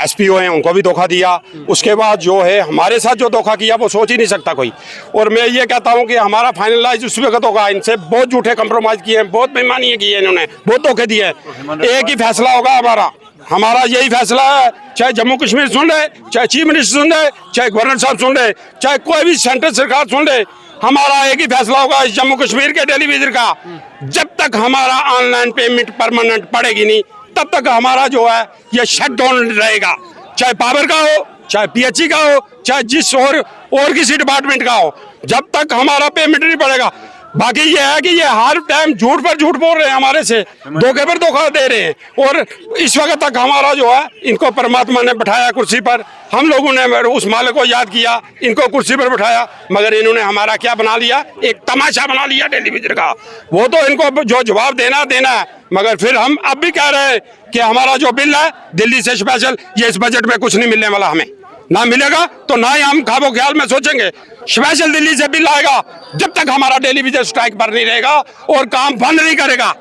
SPO हैं उनको भी धोखा दिया। उसके बाद जो है हमारे साथ जो धोखा किया वो सोच ही नहीं सकता कोई। और मैं ये कहता हूँ कि हमारा फाइनलाइज उस वक्त होगा। इनसे बहुत झूठे कंप्रोमाइज़ किए हैं, बहुत बेईमानी की है इन्होंने, बहुत धोखे दिए हैं। एक ही फैसला होगा हमारा यही फैसला है, चाहे जम्मू कश्मीर सुन ले, चाहे चीफ मिनिस्टर सुन ले, चाहे गवर्नर साहब सुन ले, चाहे कोई भी सेंट्रल सरकार सुन ले, हमारा एक ही फैसला होगा इस जम्मू कश्मीर के टेलीविजन का। जब तक हमारा ऑनलाइन पेमेंट परमानेंट पड़ेगी नहीं, तब तक हमारा जो है ये शट डाउन रहेगा। चाहे पावर का हो, चाहे PHE का हो, चाहे जिस और किसी डिपार्टमेंट का हो, जब तक हमारा पेमेंट नहीं पड़ेगा। बाकी ये है कि ये हर टाइम झूठ पर झूठ बोल रहे हैं, हमारे से धोखे पर धोखा दे रहे हैं। और इस वक्त तक हमारा जो है, इनको परमात्मा ने बिठाया कुर्सी पर, हम लोगों ने उस मालिक को याद किया, इनको कुर्सी पर बिठाया, मगर इन्होंने हमारा क्या बना लिया, एक तमाशा बना लिया टेलीविजन का। वो तो इनको जो जवाब देना है, मगर फिर हम अब भी कह रहे हैं कि हमारा जो बिल है दिल्ली से स्पेशल, ये इस बजट में कुछ नहीं मिलने वाला, हमें ना मिलेगा तो ना ही हम ख्वाबो ख्याल में सोचेंगे। स्पेशल दिल्ली से बिल आएगा, जब तक हमारा टेलीविजन स्ट्राइक पर नहीं रहेगा और काम बंद नहीं करेगा।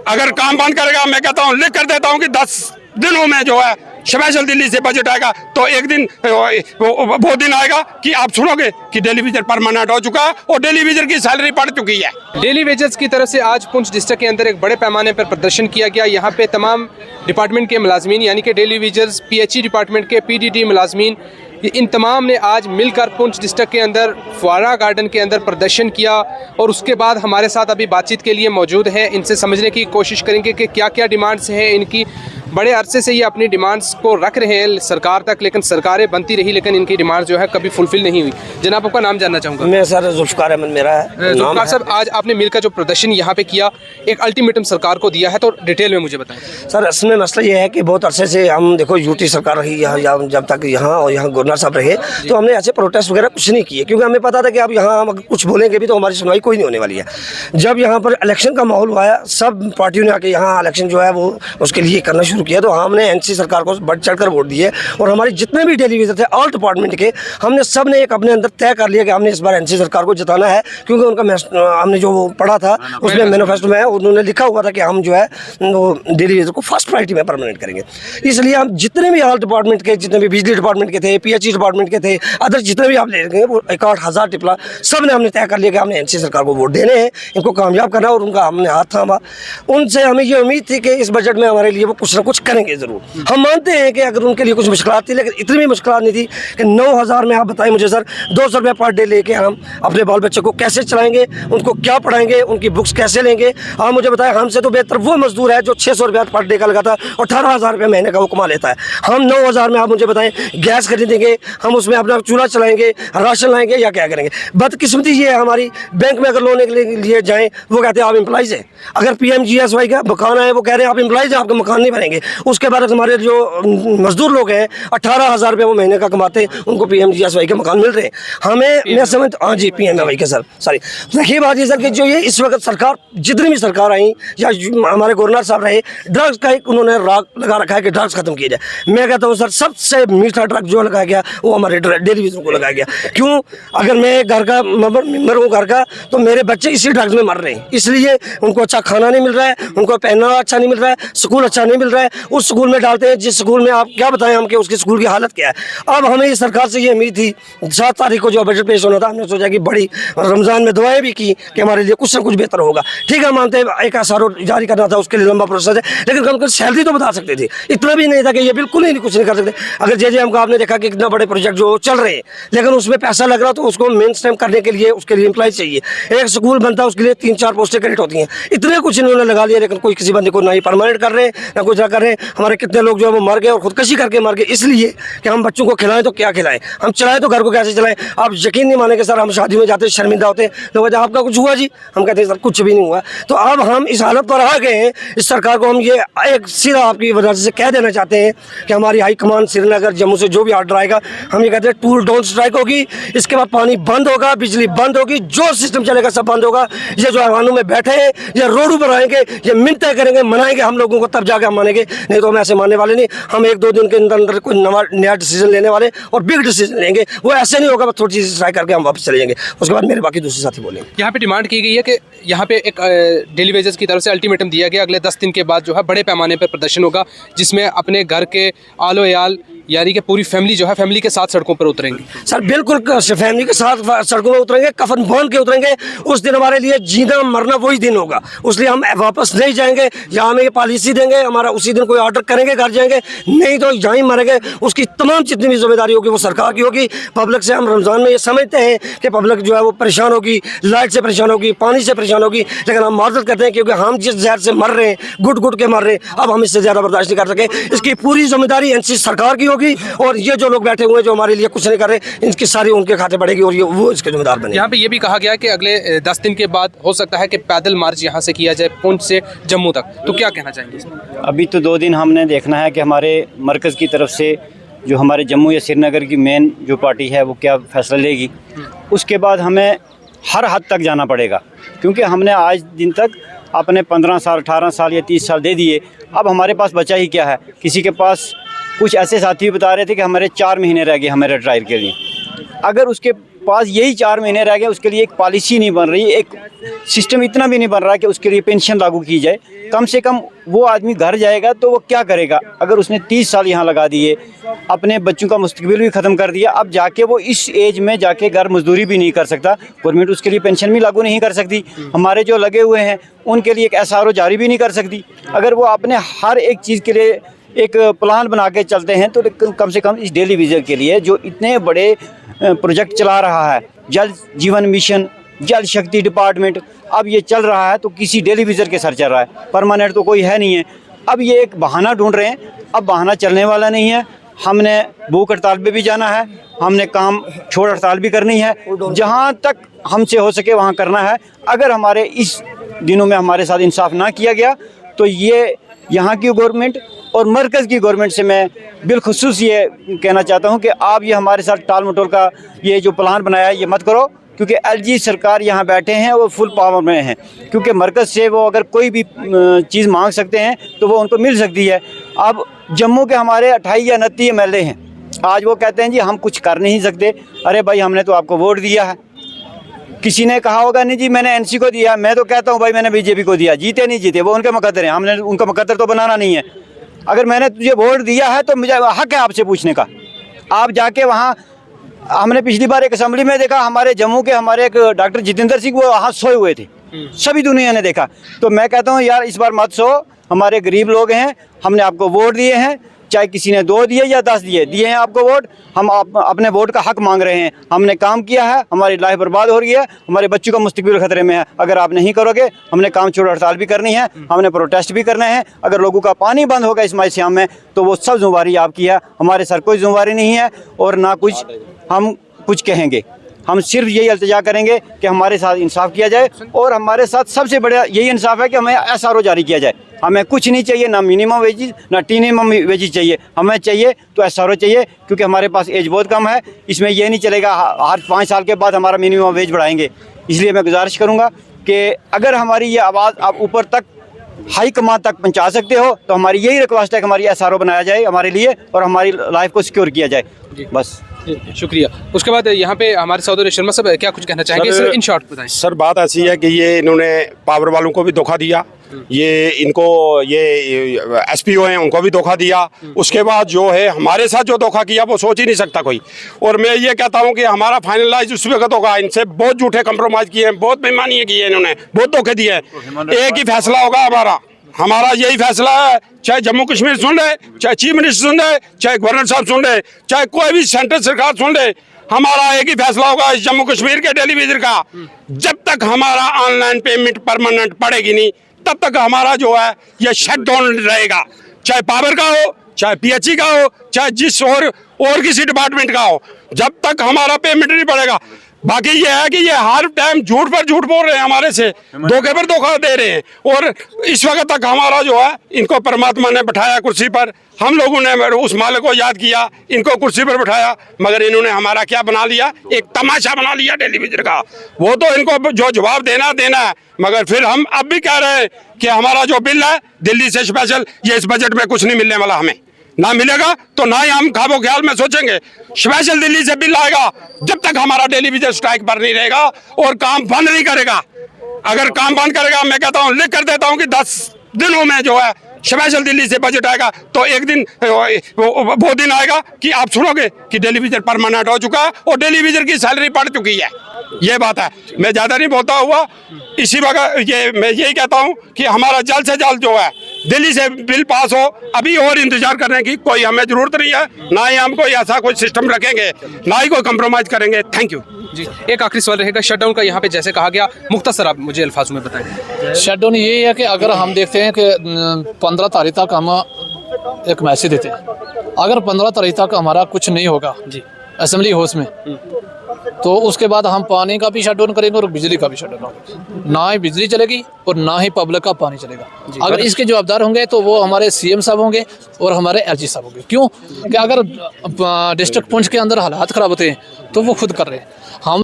अगर काम बंद करेगा, मैं कहता हूँ, लिख कर देता हूँ कि 10 दिनों में जो है स्पेशल दिल्ली से बजट आएगा, तो एक दिन वो दिन आएगा कि आप सुनोगे कि टेलीविजन परमानेंट हो चुका है और टेलीविजन की सैलरी बढ़ चुकी है। डेली वेजेस की तरफ से आज पुंछ डिस्ट्रिक्ट के अंदर एक बड़े पैमाने पर प्रदर्शन किया गया। यहाँ पे तमाम डिपार्टमेंट के मुलाजमीन, यानी कि डेली वेजेस, PHE डिपार्टमेंट के PDD मुलाजमीन, इन तमाम ने आज मिलकर पुंछ डिस्ट्रिक्ट के अंदर फुआरा गार्डन के अंदर प्रदर्शन किया। और उसके बाद हमारे साथ अभी बातचीत के लिए मौजूद है, इनसे समझने की कोशिश करेंगे कि क्या क्या डिमांड्स हैं इनकी। बड़े अरसे से ये अपनी डिमांड्स को रख रहे हैं सरकार तक, लेकिन सरकारें बनती रही, लेकिन इनकी डिमांड्स जो है कभी फुलफिल नहीं हुई। जनाब, आपका नाम जानना चाहूँगा। मैं सर जुल्फकार अहमद मेरा है। जुल्फकार साहब, आज आपने मिलकर जो प्रदर्शन यहाँ पे किया, एक अल्टीमेटम सरकार को दिया है, तो डिटेल में मुझे बताएं। सर, इसमें मसला ये है कि बहुत अरसे से हम देखो यूटी सरकार रही यहाँ, जब तक यहाँ और यहाँ गवर्नर साहब रहे, तो हमने ऐसे प्रोटेस्ट वगैरह कुछ नहीं किए, क्योंकि हमें पता था कि अब यहाँ हम कुछ बोलेंगे भी तो हमारी सुनवाई कोई नहीं होने वाली है। जब यहाँ पर इलेक्शन का माहौल हुआ, सब पार्टियों ने आके यहाँ इलेक्शन जो है वो उसके लिए करना शुरू किया, तो हमने NC सरकार को बढ़ चढ़ कर वोट दिए। और हमारे जितने भी टेलीविजन थे ऑल डिपार्टमेंट के, हमने सब ने एक अपने अंदर तय कर लिया कि हमने इस बार NC सरकार को जिताना है, क्योंकि उनका हमने जो पढ़ा था उसमें मैनिफेस्टो में उन्होंने लिखा हुआ था कि हम जो है वो टेलीविजन को फर्स्ट प्रायोरिटी में परमानेंट करेंगे। इसलिए हम जितने भी ऑल डिपार्टमेंट के, जितने भी बिजली डिपार्टमेंट के थे, PHE डिपार्टमेंट के थे, अदर जितने भी आप ले लेंगे वो 61,000 टिपला, सब ने हमने तय कर लिया कि हमने NC सरकार को वोट देने हैं, इनको कामयाब करना, और उनका हमने हाथ थामा। उनसे हमें ये उम्मीद थी कि इस बजट में हमारे लिए वो कुछ ना कुछ करेंगे ज़रूर। हम मानते हैं कि अगर उनके लिए कुछ मुश्किलात थी, लेकिन इतनी भी मुश्किलात नहीं थी कि 9,000 में, आप बताएं मुझे सर, 200 रुपये पर डे लेके हम अपने बाल बच्चों को कैसे चलाएंगे, उनको क्या पढ़ाएंगे, उनकी बुक्स कैसे लेंगे। आप मुझे बताएं, हमसे तो बेहतर वो मजदूर है जो 600 रुपये पर डे का लगाता है और 18,000 रुपये महीने का वो कमा लेता है। हम 9,000 में, आप मुझे बताएं, गैस खरीदेंगे, हम उसमें अपना चूल्हा चलाएंगे, राशन लाएंगे, या क्या करेंगे। बदकिस्मती ये है हमारी, बैंक में अगर लोन के लिए जाएँ, वो कहते हैं आप एम्प्लॉइज़ हैं। अगर PMGSY का मकान है, वो कह रहे हैं आप एम्प्लॉइज़ हैं, आपका मकान नहीं बनेंगे। उसके बाद हमारे जो मजदूर लोग हैं, 18,000 रुपये वो महीने का कमाते हैं, उनको PMGSY के मकान मिल रहे हैं। हमें, मैं समझ, हाँ जी, PMGSY के सर, सॉरी, देखिए बात ये सर कि जो ये इस वक्त सरकार, जितनी भी सरकार आई या हमारे गवर्नर साहब रहे, ड्रग्स का एक उन्होंने राग लगा रखा है कि ड्रग्स खत्म किया जाए। मैं कहता हूँ सर, सबसे मीठा ड्रग जो लगाया गया वो हमारे टेलीविजन को लगाया गया। क्यों? अगर मैं घर का मेंबर हूँ घर का, तो मेरे बच्चे इसी ड्रग्स में मर रहे हैं, इसलिए उनको अच्छा खाना नहीं मिल रहा है, उनको पहनना अच्छा नहीं मिल रहा है, स्कूल अच्छा नहीं मिल रहा है। उस स्कूल में डालते हैं जिस स्कूल में आप क्या बताएं हम कि उसके स्कूल की हालत क्या है। अब हमें इस सरकार से ये उम्मीद थी, 7 तारीख को जो बजट पेश होना था, हमने सोचा कि बड़ी रमज़ान में दुआएं भी की कि हमारे लिए कुछ ना कुछ बेहतर होगा। ठीक है, मानते हैं एक SRO जारी करना था, उसके लिए लंबा प्रोसेस है, लेकिन कम सैलरी तो बता सकते थे। इतना भी नहीं था कि ये बिल्कुल ही कुछ नहीं कर सकते। अगर JJM का आपने देखा कि इतना बड़े प्रोजेक्ट जो चल रहे हैं, लेकिन उसमें पैसा लग रहा, तो उसको मेन स्ट्रीम करने के लिए उसके लिए एम्प्लॉय चाहिए। एक स्कूल बनता है, उसके लिए 3-4 पोस्टें क्रिएट होती हैं। इतने कुछ इन्होंने लगा लिया, लेकिन कोई किसी बंदे को ना ही परमानेंट कर रहे हैं, ना कुछ कर रहे हैं। हमारे कितने लोग जो है वो मर गए और खुदकशी करके मर गए, इसलिए कि हम बच्चों को खिलाएं तो क्या खिलाएं, हम चलाएं तो घर को कैसे चलाएं। आप यकीन नहीं मानेंगे सर, हम शादी में जाते शर्मिंदा होते हैं, लोग कहते हैं आपका कुछ हुआ जी, हम कहते हैं सर कुछ भी नहीं हुआ। तो अब हम इस हालत पर आ गए हैं, इस सरकार को हम ये एक सीधा आपकी वजह से कह देना चाहते हैं कि हमारी हाई कमान श्रीनगर जम्मू से जो भी ऑर्डर आएगा, हम ये कहते हैं टूल डाउन स्ट्राइक होगी। इसके बाद पानी बंद होगा, बिजली बंद होगी, जो सिस्टम चलेगा सब बंद होगा। ये जो ऐवानों में बैठे हैं, ये रोडों पर आएंगे, ये मिन्नतें करेंगे, मनाएंगे हम लोगों को, तब जाकर हम मानेंगे जाएंगे, नहीं तो हम ऐसे मानने वाले नहीं। हम 1-2 दिन के अंदर अंदर कोई नया डिसीजन लेने वाले और बिग डिसीजन लेंगे। वो ऐसे नहीं होगा, थोड़ी चीज़ ट्राई करके हम वापस चले जाएंगे, उसके बाद मेरे बाकी दूसरे साथी बोलेंगे। यहाँ पे डिमांड की गई है कि यहाँ पे एक डेली वेजेस की तरफ से अल्टीमेटम दिया गया, अगले 10 दिन के बाद जो है बड़े पैमाने पर प्रदर्शन होगा, जिसमें अपने घर के आलो याल यानी कि पूरी फैमिली जो है फैमिली के साथ सड़कों पर उतरेंगे। सर बिल्कुल फैमिली के साथ सड़कों में उतरेंगे, कफन बांध के उतरेंगे। उस दिन हमारे लिए जीना मरना वही दिन होगा, इसलिए हम वापस नहीं जाएंगे। यहाँ हमें ये पॉलिसी देंगे, हमारा उसी दिन कोई ऑर्डर करेंगे घर जाएंगे, नहीं तो यहाँ ही मरेंगे। उसकी तमाम जितनी भी जिम्मेदारी होगी वो सरकार की होगी। पब्लिक से हम रमज़ान में ये समझते हैं कि पब्लिक जो है वो परेशान होगी, लाइट से परेशान होगी, पानी से परेशान होगी, लेकिन हम मार्जत करते हैं क्योंकि हम जिस जहर से मर रहे हैं, घुट घुट के मर रहे हैं, अब हम इससे ज़्यादा बर्दाश्त नहीं कर सके। इसकी पूरी जिम्मेदारी एनसी सरकार की होगी, और ये जो लोग बैठे हुए हैं जो हमारे लिए कुछ नहीं कर रहे, इनकी सारी उनके खाते पड़ेगी और ये वो इसके जिम्मेदार बने। यहाँ पे ये भी कहा गया कि अगले 10 दिन के बाद हो सकता है कि पैदल मार्च यहाँ से किया जाए पुंछ से जम्मू तक, तो क्या कहना चाहेंगे इसमें? अभी तो 2 दिन हमने देखना है कि हमारे मरकज़ की तरफ से जो हमारे जम्मू या श्रीनगर की मेन जो पार्टी है वो क्या फ़ैसला लेगी। उसके बाद हमें हर हद तक जाना पड़ेगा, क्योंकि हमने आज दिन तक अपने 15 साल 18 साल या 30 साल दे दिए। अब हमारे पास बचा ही क्या है। किसी के पास कुछ ऐसे साथी बता रहे थे कि हमारे 4 महीने रह गए हमारे रिटायर के लिए। अगर उसके पास यही 4 महीने रह गए, उसके लिए एक पॉलिसी नहीं बन रही, एक सिस्टम इतना भी नहीं बन रहा कि उसके लिए पेंशन लागू की जाए। कम से कम वो आदमी घर जाएगा तो वो क्या करेगा? अगर उसने 30 साल यहाँ लगा दिए, अपने बच्चों का मुस्तकबिल भी ख़त्म कर दिया, अब जाके वो इस एज में जाके घर मजदूरी भी नहीं कर सकता, गवर्नमेंट उसके लिए पेंशन भी लागू नहीं कर सकती। हमारे जो लगे हुए हैं उनके लिए एक SRO जारी भी नहीं कर सकती। अगर वो अपने हर एक चीज़ के लिए एक प्लान बना के चलते हैं तो कम से कम इस डेली विजन के लिए जो इतने बड़े प्रोजेक्ट चला रहा है, जल जीवन मिशन, जल शक्ति डिपार्टमेंट, अब ये चल रहा है तो किसी डेली विजन के सर चल रहा है, परमानेंट तो कोई है नहीं है। अब ये एक बहाना ढूंढ रहे हैं, अब बहाना चलने वाला नहीं है। हमने भूख हड़ताल पे भी जाना है, हमने काम छोड़ हड़ताल भी करनी है, जहाँ तक हमसे हो सके वहाँ करना है। अगर हमारे इस दिनों में हमारे साथ इंसाफ ना किया गया तो ये यहाँ की गवर्नमेंट और मरकज़ की गवर्नमेंट से मैं बिलखुसूस ये कहना चाहता हूँ कि आप ये हमारे साथ टाल मटोल का ये जो प्लान बनाया है ये मत करो, क्योंकि LG सरकार यहाँ बैठे हैं वो फुल पावर में हैं, क्योंकि मरकज़ से वो अगर कोई भी चीज़ मांग सकते हैं तो वो उनको मिल सकती है। अब जम्मू के हमारे 28 या 29 MLA हैं, आज वो कहते हैं जी हम कुछ कर नहीं सकते। अरे भाई हमने तो आपको वोट दिया है। किसी ने कहा होगा नहीं जी मैंने NC को दिया, मैं तो कहता हूँ भाई मैंने BJP को दिया। जीते नहीं जीते वो उनके मुकद्दर हैं, हमने उनका मुकद्दर तो बनाना नहीं है। अगर मैंने तुझे वोट दिया है तो मुझे हक है आपसे पूछने का। आप जाके वहाँ, हमने पिछली बार एक असेंबली में देखा, हमारे जम्मू के हमारे एक डॉक्टर जितेंद्र सिंह वो वहाँ सोए हुए थे, सभी दुनिया ने देखा। तो मैं कहता हूँ यार इस बार मत सो, हमारे गरीब लोग हैं, हमने आपको वोट दिए हैं, चाहे किसी ने 2 दिए या 10 दिए हैं आपको वोट, हम अपने वोट का हक मांग रहे हैं। हमने काम किया है, हमारी लाइफ बर्बाद हो रही है, हमारे बच्चों का मुस्तकबिल खतरे में है। अगर आप नहीं करोगे, हमने काम छोड़ हड़ताल भी करनी है, हमने प्रोटेस्ट भी करना है। अगर लोगों का पानी बंद होगा इस मायश्याम में तो वो सब जिम्मेवारी आपकी है, हमारे सर कोई जिम्मेवारी नहीं है और ना कुछ हम कुछ कहेंगे। हम सिर्फ यही इल्तिजा करेंगे कि हमारे साथ इंसाफ किया जाए, और हमारे साथ सबसे बड़ा यही इंसाफ है कि हमें SRO जारी किया जाए। हमें कुछ नहीं चाहिए, ना मिनिमम वेजेस ना टीनिमम वेजेस चाहिए, हमें चाहिए तो SRO चाहिए, क्योंकि हमारे पास एज बहुत कम है। इसमें यह नहीं चलेगा हर 5 साल के बाद हमारा मिनिमम वेज बढ़ाएंगे। इसलिए मैं गुजारिश करूँगा कि अगर हमारी ये आवाज़ आप ऊपर तक हाई कमान तक पहुँचा सकते हो तो हमारी यही रिक्वेस्ट है कि हमारी SRO बनाया जाए हमारे लिए और हमारी लाइफ को सिक्योर किया जाए। बस शुक्रिया। उसके बाद यहाँ पे हमारे सौदर शर्मा साहब क्या कुछ कहना चाहेंगे? सर इन शॉर्ट बताएं। सर बात ऐसी है कि ये इन्होंने पावर वालों को भी धोखा दिया, ये इनको ये SPO हैं उनको भी धोखा दिया। उसके बाद जो है हमारे साथ जो धोखा किया वो सोच ही नहीं सकता कोई। और मैं ये कहता हूँ कि हमारा फाइनलाइज उस वक्त होगा। इनसे बहुत झूठे कंप्रोमाइज किए हैं, बहुत बेईमानी की है, इन्होंने बहुत धोखे दिए हैं। एक ही फैसला होगा हमारा यही फैसला है, चाहे जम्मू कश्मीर सुन ले, चाहे चीफ मिनिस्टर सुन ले, चाहे गवर्नर साहब सुन ले, चाहे कोई भी सेंट्रल सरकार सुन ले, हमारा एक ही फैसला होगा इस जम्मू कश्मीर के टेलीविजन का। जब तक हमारा ऑनलाइन पेमेंट परमानेंट पड़ेगी नहीं तब तक हमारा जो है ये शट डाउन रहेगा, चाहे पावर का हो, चाहे PHE का हो, चाहे जिस और किसी डिपार्टमेंट का हो। जब तक हमारा पेमेंट नहीं पड़ेगा, बाकी ये है कि ये हर टाइम झूठ पर झूठ बोल रहे हैं, हमारे से धोखे पर धोखा दे रहे हैं। और इस वक्त तक हमारा जो है, इनको परमात्मा ने बिठाया कुर्सी पर, हम लोगों ने उस मालिक को याद किया, इनको कुर्सी पर बिठाया, मगर इन्होंने हमारा क्या बना लिया, एक तमाशा बना लिया टेलीविजन का। वो तो इनको जो जवाब देना है, मगर फिर हम अब भी कह रहे हैं कि हमारा जो बिल है दिल्ली से स्पेशल, ये इस बजट में कुछ नहीं मिलने वाला, हमें ना मिलेगा तो ना ही हम ख्वाबो ख्याल में सोचेंगे। स्पेशल दिल्ली से बिल आएगा जब तक हमारा टेलीविजन स्ट्राइक पर नहीं रहेगा और काम बंद नहीं करेगा। अगर काम बंद करेगा, मैं कहता हूँ, लिख कर देता हूँ कि 10 दिनों में जो है स्पेशल दिल्ली से बजट आएगा, तो एक दिन वो दिन आएगा कि आप सुनोगे कि टेलीविजन परमानेंट हो चुका है और टेलीविजन की सैलरी बढ़ चुकी है। ये बात है, मैं ज़्यादा नहीं बोलता हुआ, इसी वक्त ये मैं यही कहता हूँ कि हमारा जल्द से जल्द जो है दिल्ली से बिल पास हो। अभी और इंतजार करने की कोई हमें जरूरत नहीं है, ना ही हम कोई ऐसा कोई सिस्टम रखेंगे, ना ही कोई कंप्रोमाइज करेंगे। थैंक यू जी। एक आखिरी सवाल रहेगा शटडाउन का, यहाँ पे जैसे कहा गया, मुख्तसर आप मुझे अल्फाजों में बताएं। शटडाउन ये है कि अगर हम देखते हैं कि 15 तारीख तक हम एक मैसेज देते हैं, अगर 15 तारीख तक हमारा कुछ नहीं होगा जी असेंबली हाउस में, तो उसके बाद हम पानी का भी शटडाउन करेंगे और बिजली का भी शटडाउन होगा। ना ही बिजली चलेगी और ना ही पब्लिक का पानी चलेगा। अगर इसके जवाबदार होंगे तो वो हमारे सीएम साहब होंगे और हमारे एलजी साहब होंगे। क्यों कि अगर डिस्ट्रिक्ट पुंछ के अंदर हालात ख़राब होते हैं तो वो खुद कर रहे हैं। हम